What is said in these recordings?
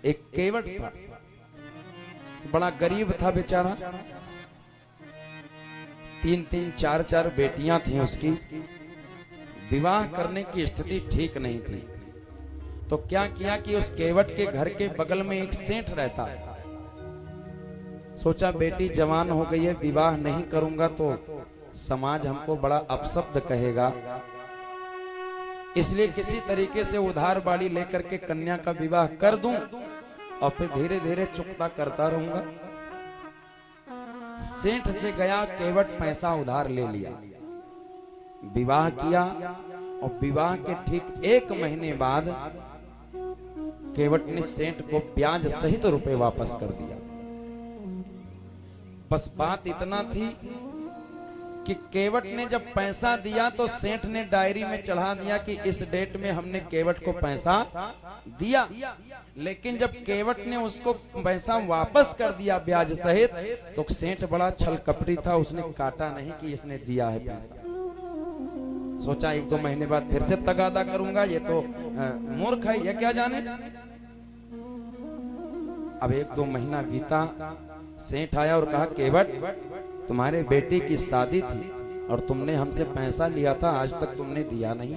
एक केवट था, बड़ा गरीब था बेचारा। 3-3 4-4 बेटियां थीं उसकी। विवाह करने की स्थिति ठीक नहीं थी, तो क्या किया कि उस केवट के घर के बगल में एक सेठ रहता। सोचा बेटी जवान हो गई है, विवाह नहीं करूंगा तो समाज हमको बड़ा अपशब्द कहेगा, इसलिए किसी तरीके से उधार बाड़ी लेकर के कन्या का विवाह कर दूं और फिर धीरे धीरे चुकता करता रहूंगा। सेठ से गया, केवट पैसा उधार ले लिया, विवाह किया और विवाह के ठीक 1 महीने बाद केवट ने सेठ को ब्याज सहित रुपए वापस कर दिया। बस बात इतना थी कि केवट ने जब पैसा दिया तो सेठ ने डायरी में चढ़ा दिया कि इस डेट में हमने केवट को पैसा दिया, लेकिन जब केवट ने उसको पैसा वापस कर दिया ब्याज सहित, तो सेठ बड़ा छल कपटी था, उसने काटा नहीं कि इसने दिया है पैसा। सोचा 1-2 महीने बाद फिर से तगादा करूंगा, ये तो मूर्ख है, ये क्या जाने। अब 1-2 महीना बीता, सेठ आया और कहा केवट तुम्हारे बेटे की शादी थी और तुमने हमसे पैसा लिया था, आज तक तुमने दिया नहीं।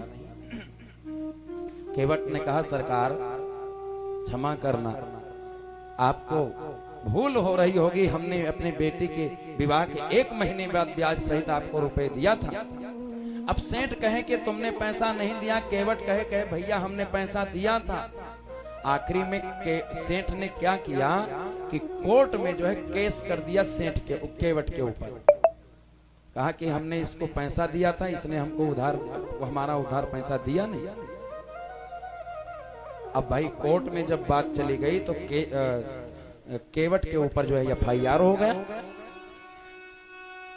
केवट ने कहा सरकार क्षमा करना, आपको भूल हो रही होगी, हमने अपने बेटे के विवाह के 1 महीने बाद ब्याज सहित आपको रुपए दिया था। अब सेठ कहे कि तुमने पैसा नहीं दिया, केवट कहे भैया हमने पैसा दिया था। आखिरी में सेठ ने क्या किया कि कोर्ट में जो है केस कर दिया सेठ के केवट के ऊपर। कहा कि हमने इसको पैसा दिया था, इसने हमको हमारा उधार पैसा दिया नहीं। अब भाई कोर्ट में जब बात चली गई तो केवट के ऊपर जो है FIR हो गया।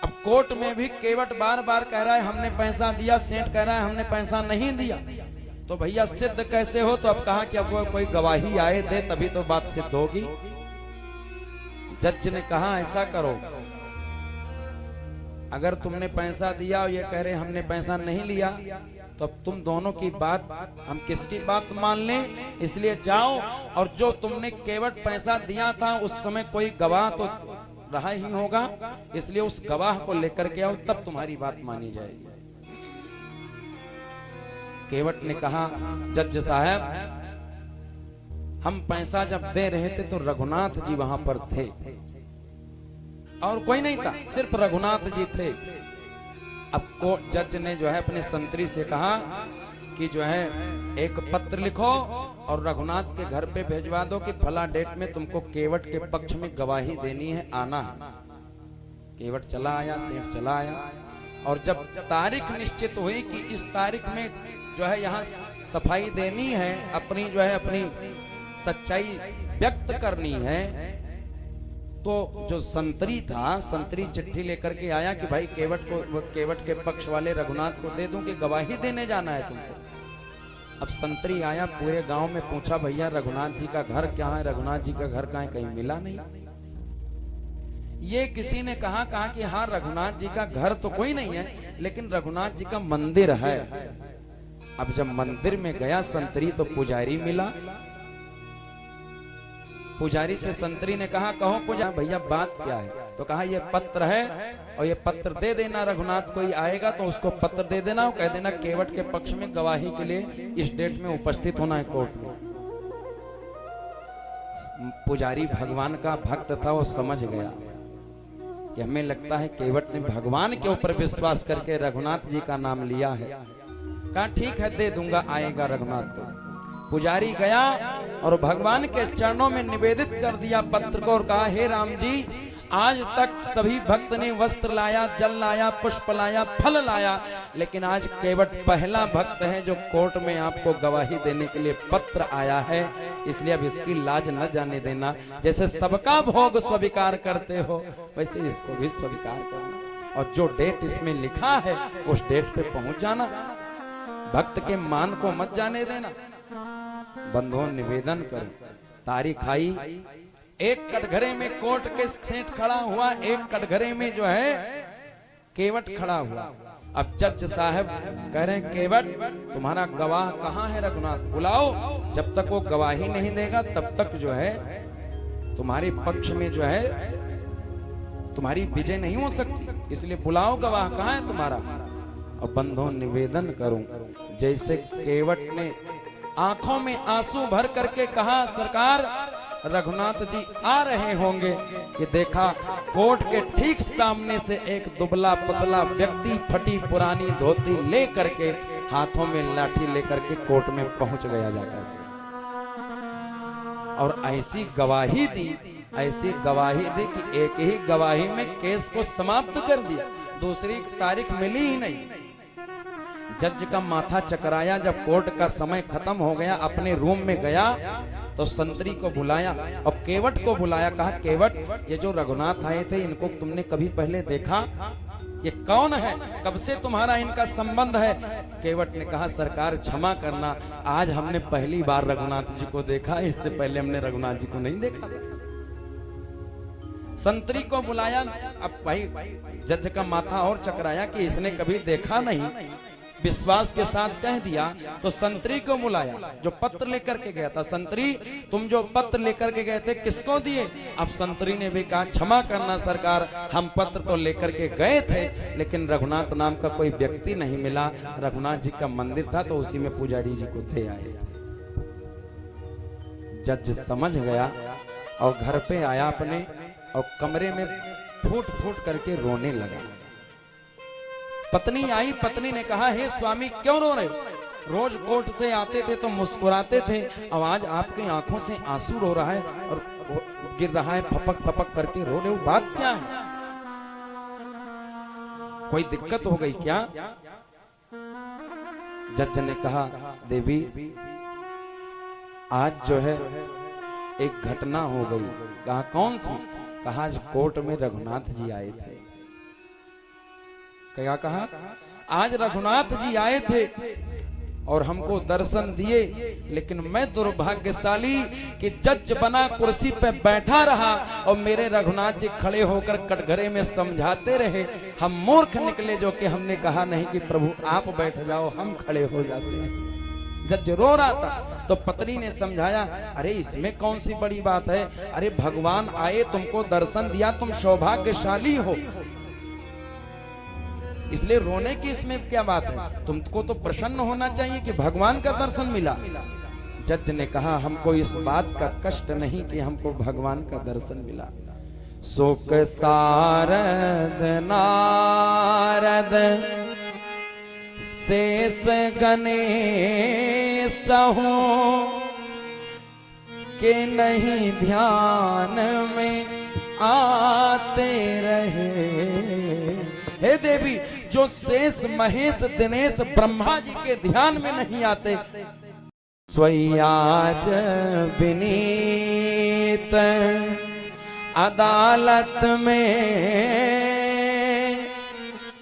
अब कोर्ट में भी केवट बार बार कह रहा है हमने पैसा दिया, सेठ कह रहा है हमने पैसा नहीं दिया। तो भैया सिद्ध कैसे हो? तो अब कहा कि अब कोई गवाही आए दे तभी तो बात सिद्ध होगी। जज ने कहा ऐसा करो, अगर तुमने पैसा दिया और ये कह रहे हमने पैसा नहीं लिया, तो अब तुम दोनों की बात हम किसकी बात मान लें, इसलिए जाओ और जो तुमने केवट पैसा दिया था उस समय कोई गवाह तो रहा ही होगा, इसलिए उस गवाह को लेकर के आओ, तब तुम्हारी बात मानी जाएगी। केवट ने कहा जज साहब हम पैसा जब दे रहे थे तो रघुनाथ जी वहां पर थे और कोई नहीं था, सिर्फ रघुनाथ जी थे। अब को जज ने जो है अपने संतरी से कहा कि जो है एक पत्र लिखो और रघुनाथ के घर पे भेजवा दो कि फला डेट में तुमको केवट के पक्ष में गवाही देनी है, आना है। केवट चला आया, सेठ चला आया और जब तारीख निश्चित हुई कि इस तारीख में जो है यहाँ सफाई देनी है, अपनी जो है अपनी सच्चाई व्यक्त करनी है, तो जो संतरी था, संतरी चिट्ठी लेकर के आया कि भाई केवट के पक्ष वाले रघुनाथ को दे दूं कि गवाही देने जाना है तुमको। अब संतरी आया, पूरे गांव में पूछा भैया रघुनाथ जी का घर क्या है, रघुनाथ जी का घर कहाँ है, कहीं मिला नहीं। ये किसी ने कहा कि हाँ रघुनाथ जी का घर तो कोई नहीं है, लेकिन रघुनाथ जी का मंदिर है। अब जब मंदिर में गया संतरी तो पुजारी मिला। पुजारी से संतरी ने कहा कहो पुजारी भैया बात क्या है? तो कहा ये पत्र है और ये पत्र दे देना, रघुनाथ कोई आएगा तो उसको पत्र दे देना और कह देना केवट के पक्ष में गवाही के लिए इस डेट में उपस्थित होना है कोर्ट में। पुजारी भगवान का भक्त था, वो समझ गया कि हमें लगता है केवट ने भगवान के ऊपर विश्वास करके रघुनाथ जी का नाम लिया है। कहा ठीक है दे दूंगा, आएगा रघुनाथ। तो पुजारी गया और भगवान के चरणों में निवेदित कर दिया पत्र को और कहा हे राम जी, आज तक सभी भक्त ने वस्त्र लाया, जल लाया, पुष्प लाया, फल लाया, लेकिन आज केवट पहला भक्त है जो कोर्ट में आपको गवाही देने के लिए पत्र आया है, इसलिए अब इसकी लाज न जाने देना। जैसे सबका भोग स्वीकार करते हो वैसे इसको भी स्वीकार करना और जो डेट इसमें लिखा है उस डेट पे पहुंच जाना, भक्त के मान को मत जाने देना। बंधुओं निवेदन करो, तारीख आई, एक कटघरे में कोर्ट के सेठ खड़ा हुआ, एक कटघरे में जो है केवट खड़ा हुआ। अब जज साहब कह रहे हैं केवट तुम्हारा गवाह कहाँ है रघुनाथ, बुलाओ। जब तक वो गवाही नहीं देगा तब तक जो है तुम्हारे पक्ष में जो है तुम्हारी विजय नहीं हो सकती, इसलिए बुलाओ गवाह कहाँ है तुम्हारा। और बंधुओं निवेदन करूं, जैसे केवट ने आंखों में आंसू भर करके कहा सरकार रघुनाथ जी आ रहे होंगे, कि देखा कोर्ट के ठीक सामने से एक दुबला पतला व्यक्ति फटी पुरानी धोती ले करके हाथों में लाठी लेकर के कोर्ट में पहुंच गया जाकर, और ऐसी गवाही दी कि एक ही गवाही में केस को समाप्त कर दिया, दूसरी तारीख मिली ही नहीं। जज का माथा चकराया, जब कोर्ट का समय खत्म हो गया अपने रूम में गया तो संतरी को बुलाया और केवट को बुलाया, कहा केवट ये जो रघुनाथ आए थे इनको तुमने कभी पहले देखा, ये कौन है, कब से तुम्हारा इनका संबंध है। केवट ने कहा सरकार क्षमा करना, आज हमने पहली बार रघुनाथ जी को देखा, इससे पहले हमने रघुनाथ जी को नहीं देखा। संतरी को बुलाया, अब भाई जज का माथा और चकराया कि इसने कभी देखा नहीं, विश्वास के साथ कह दिया। तो संतरी को बुलाया जो पत्र लेकर के गया था, संतरी तुम जो पत्र लेकर के गए थे किसको दिए। अब संतरी ने भी कहा क्षमा करना सरकार, हम पत्र तो लेकर के गए थे लेकिन रघुनाथ नाम का कोई व्यक्ति नहीं मिला, रघुनाथ जी का मंदिर था तो उसी में पुजारी जी को दे आए। जज समझ गया और घर पे आया अपने, और कमरे में फूट फूट करके रोने लगा। पत्नी आई, पत्नी ने कहा हे स्वामी क्यों रो रहे हो, रोज कोर्ट से आते थे तो मुस्कुराते थे, अब आज आपकी आंखों से आंसू रो रहा है और गिर रहा है, फपक फपक करके रो रहे हो, बात क्या है, कोई दिक्कत हो गई क्या। जज ने कहा देवी आज जो है एक घटना हो गई। कहा कौन सी। कहा आज कोर्ट में रघुनाथ जी आए थे। क्या कहा, आज रघुनाथ जी आए थे और हमको दर्शन दिए, लेकिन मैं दुर्भाग्यशाली कि जज बना कुर्सी पे बैठा रहा और मेरे रघुनाथ जी खड़े होकर कटघरे में समझाते रहे। हम मूर्ख निकले जो कि हमने कहा नहीं कि प्रभु आप बैठ जाओ, हम खड़े हो जाते हैं। जज रो रहा था तो पत्नी ने समझाया अरे इसमें कौन सी बड़ी बात है, अरे भगवान आए तुमको दर्शन दिया, तुम सौभाग्यशाली हो, इसलिए रोने की इसमें क्या बात है, तुमको तो प्रसन्न होना चाहिए कि भगवान का दर्शन मिला। जज ने कहा हमको इस बात का कष्ट नहीं कि हमको भगवान का दर्शन मिला। सुख सारद नारद शेष गणेश हूँ के नहीं ध्यान में आते रहे। हे देवी जो शेष महेश दिनेश ब्रह्मा जी के ध्यान में नहीं आते, स्वयाज विनीत अदालत में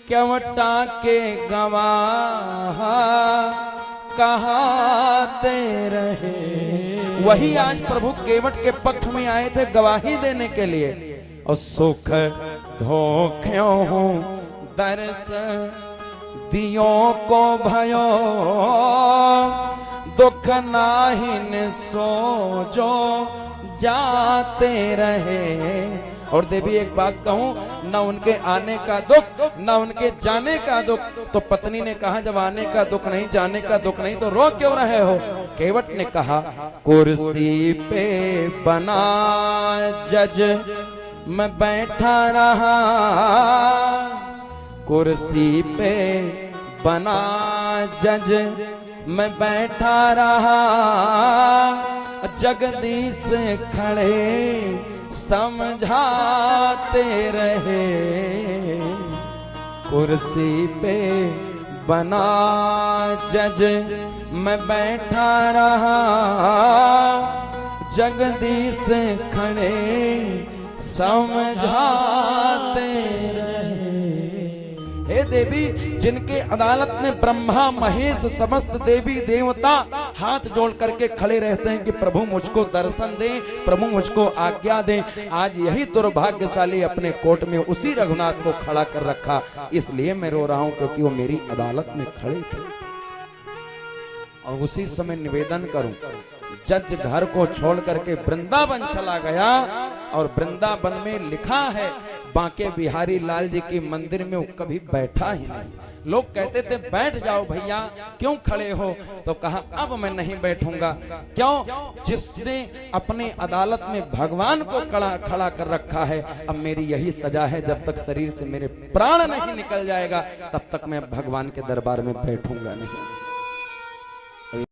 केवटा के गवाह कहाते रहे। वही आज प्रभु केवट के पक्ष में आए थे गवाही देने के लिए। और सुख धोख्यों हूँ दर्श दियो को भयो, दुख नाहिन सो जो जाते रहे। और देवी एक बात कहूं, न उनके आने का दुख न उनके जाने का दुख। तो पत्नी ने कहा जब आने का दुख नहीं जाने का दुख नहीं तो रो क्यों रहे हो। केवट ने कहा कुर्सी पे बना जज मैं बैठा रहा, कुर्सी पे बना जज मैं बैठा रहा, जगदीश खड़े समझाते रहे। कुर्सी पे बना जज मैं बैठा रहा, जगदीश खड़े समझाते रहे। हे देवी जिनके अदालत में ब्रह्मा महेश समस्त देवी देवता हाथ जोड़ करके खड़े रहते हैं कि प्रभु मुझको दर्शन दें, प्रभु मुझको आज्ञा दें। आज यही दुर्भाग्यशाली अपने कोर्ट में उसी रघुनाथ को खड़ा कर रखा, इसलिए मैं रो रहा हूं क्योंकि वो मेरी अदालत में खड़े थे। और उसी समय निवेदन करूं, जज घर को छोड़ करके वृंदावन चला गया और वृंदावन में लिखा है बांके बिहारी लाल जी के मंदिर में वो कभी बैठा ही नहीं। लोग कहते थे बैठ जाओ भैया, क्यों खड़े हो? तो कहा अब मैं नहीं बैठूंगा। क्यों? जिसने अपने अदालत में भगवान को खड़ा कर रखा है, अब मेरी यही सजा है, जब तक शरीर से मेरे प्राण नहीं निकल जाएगा तब तक मैं भगवान के दरबार में बैठूंगा नहीं।